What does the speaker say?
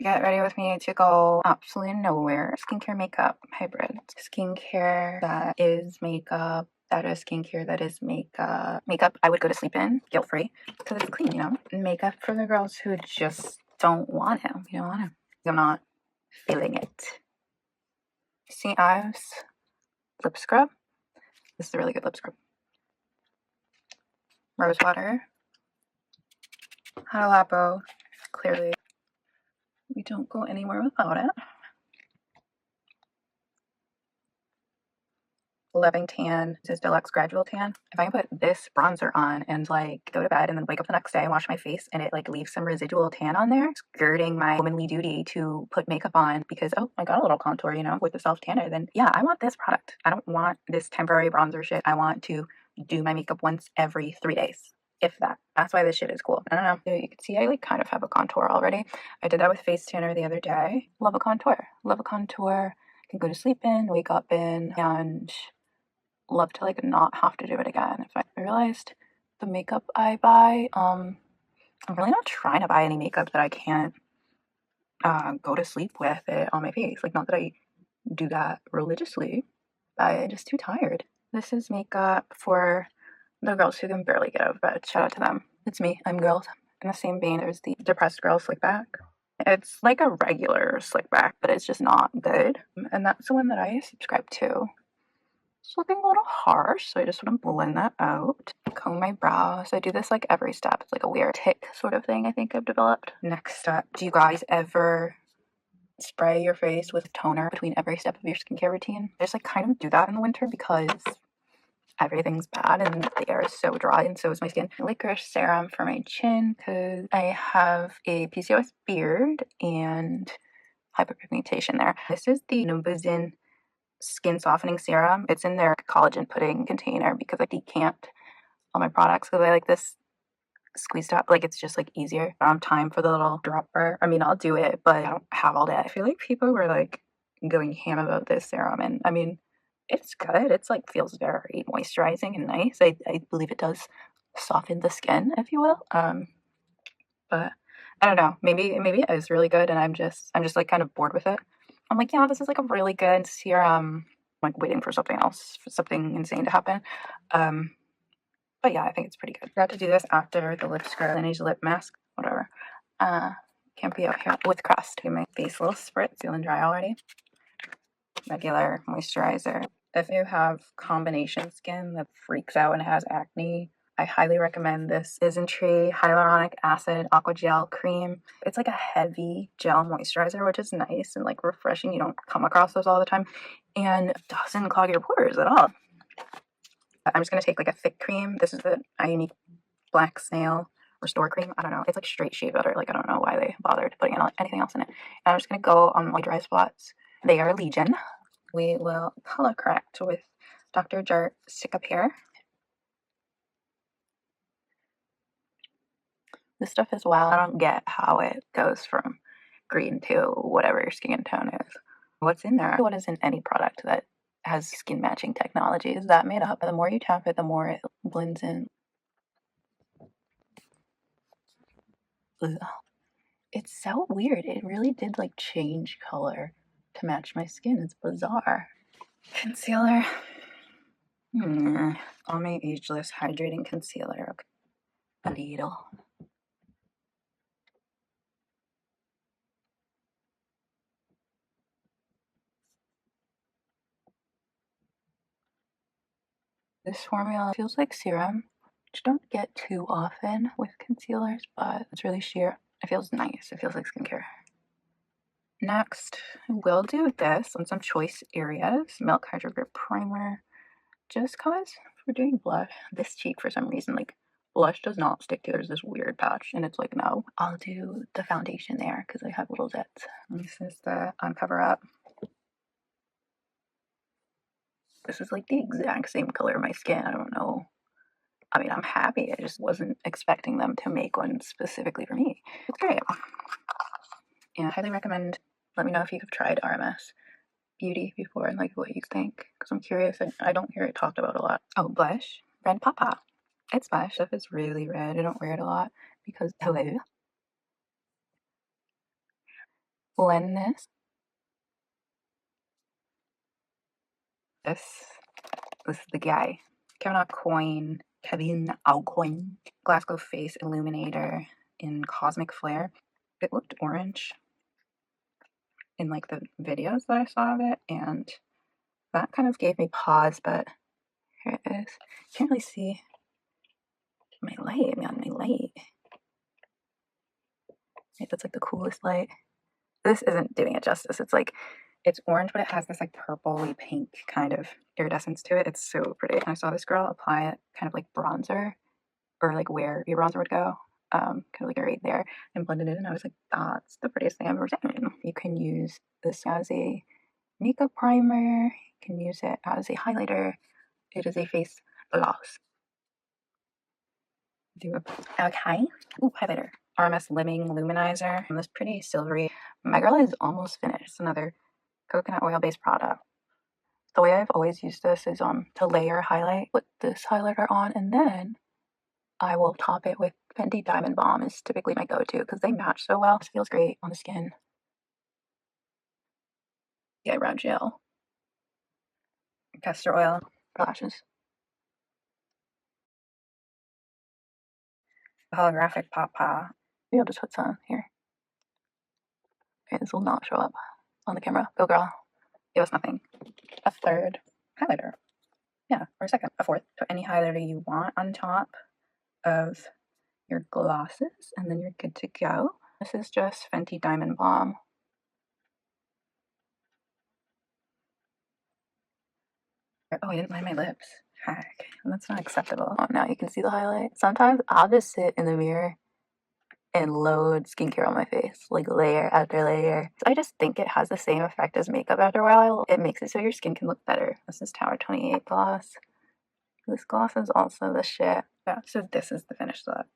Get ready with me to go absolutely nowhere. Skincare makeup hybrid. Skincare that is makeup. That is skincare that is makeup. Makeup I would go to sleep in, guilt-free, because it's clean, you know? Makeup for the girls who just don't want him. You don't want him. I'm not feeling it. See Ives lip scrub. This is a really good lip scrub. Rosewater. Hada Labo. Clearly, we don't go anywhere without it. Living Tan. This is Deluxe Gradual Tan. If I can put this bronzer on and like go to bed and then wake up the next day and wash my face and it like leaves some residual tan on there, skirting my womanly duty to put makeup on because, oh, I got a little contour, you know, with the self tanner, then yeah, I want this product. I don't want this temporary bronzer shit. I want to do my makeup once every 3 days. If that. That's why this shit is cool. I don't know. You can see I like kind of have a contour already. I did that with face tanner the other day. Love a contour. Love a contour. Can go to sleep in, wake up in, and love to like not have to do it again. If I realized the makeup I buy, I'm really not trying to buy any makeup that I can't go to sleep with it on my face. Like, not that I do that religiously, but I'm just too tired. This is makeup for the girls who can barely get out of bed. Shout out to them. It's me. I'm girls. In the same vein, there's the Depressed Girl Slick Back. It's like a regular slick back, but it's just not good. And that's the one that I subscribe to. It's looking a little harsh, so I just want to blend that out. Comb my brows. I do this like every step. It's like a weird tick sort of thing I think I've developed. Next up, do you guys ever spray your face with toner between every step of your skincare routine? I just like kind of do that in the winter because everything's bad and the air is so dry and so is my skin. Licorice serum for my chin because I have a PCOS beard and hyperpigmentation there. This is the Numbuzin skin softening serum. It's in their collagen pudding container because I decant all my products because I like this squeeze top. Like, it's just like easier. I don't have time for the little dropper. I mean, I'll do it, but I don't have all day. I feel like people were like going ham about this serum, and I mean, it's good. It's like feels very moisturizing and nice. I believe it does soften the skin, if you will. But I don't know. Maybe it is really good, and I'm just like kind of bored with it. I'm like, yeah, this is like a really good serum. I'm like waiting for something else, for something insane to happen. But yeah, I think it's pretty good. Forgot to do this after the lip scrub, Laneige lip mask, whatever. Can't be out here with crust. Do my face a little spritz, feeling dry already. Regular moisturizer. If you have combination skin that freaks out and has acne, I highly recommend this Isntree Hyaluronic Acid Aqua Gel Cream. It's like a heavy gel moisturizer, which is nice and like refreshing. You don't come across those all the time, and it doesn't clog your pores at all. I'm just going to take like a thick cream. This is the iUnik Black Snail Restore Cream. I don't know. It's like straight shea butter. Like, I don't know why they bothered putting anything else in it. And I'm just going to go on my dry spots. They are legion. We will color correct with Dr. Jart Cicapair. This stuff as well, I don't get how it goes from green to whatever your skin tone is. What's in there? What is in any product that has skin matching technology? Is that made up? The more you tap it, the more it blends in. Ugh. It's so weird. It really did like change color to match my skin. It's bizarre. Concealer. Almay Ageless Hydrating Concealer. Okay. A little. This formula feels like serum, which I don't get too often with concealers, but it's really sheer. It feels nice. It feels like skincare. Next, we'll do this on some choice areas. Milk Hydrogrip Primer. Just cause we're doing blush. This cheek, for some reason, like, blush does not stick to it. There's this weird patch, and it's like, no. I'll do the foundation there because I have little zits. This is the Uncover Up. This is like the exact same color of my skin. I don't know. I mean, I'm happy. I just wasn't expecting them to make one specifically for me. It's great. And I highly recommend. Let me know if you've tried RMS Beauty before and like what you think, because I'm curious. I don't hear it talked about a lot. Oh, blush. Red Papa. It's blush. Stuff is really red. I don't wear it a lot because hello. blend this. This is the guy. Kevyn Aucoin Glasgow Face Illuminator in Cosmic Flare. It looked orange in like the videos that I saw of it, and that kind of gave me pause, but here it is. Can't really see my light. Man, my light. That's like the coolest light. This isn't doing it justice. It's like, it's orange, but it has this like purpley pink kind of iridescence to it. It's so pretty. And I saw this girl apply it kind of like bronzer, or like where your bronzer would go, kind of like right there, and blended it in. I was like, that's the prettiest thing I've ever seen. You can use this as a makeup primer. You can use it as a highlighter. It is a face gloss. Okay. Ooh, highlighter. RMS Limming Luminizer. This pretty silvery. My girl is almost finished. Another coconut oil based product. The way I've always used this is to layer highlight, put this highlighter on, and then I will top it with Fenty Diamond Balm is typically my go-to because they match so well. It feels great on the skin. The eyebrow gel. Castor oil for lashes. The holographic pawpaw. Maybe I'll just put some here. Okay, this will not show up on the camera. Go girl. Give us nothing. A third highlighter. Yeah, or a second. A fourth. Put any highlighter you want on top of your glosses, and then you're good to go. This is just Fenty Diamond Balm. Oh, I didn't line my lips. Heck, that's not acceptable. Oh, now you can see the highlight. Sometimes I'll just sit in the mirror and load skincare on my face, like layer after layer. I just think it has the same effect as makeup after a while. It makes it so your skin can look better. This is Tower 28 gloss. This gloss is also the shit. Yeah, so this is the finished look.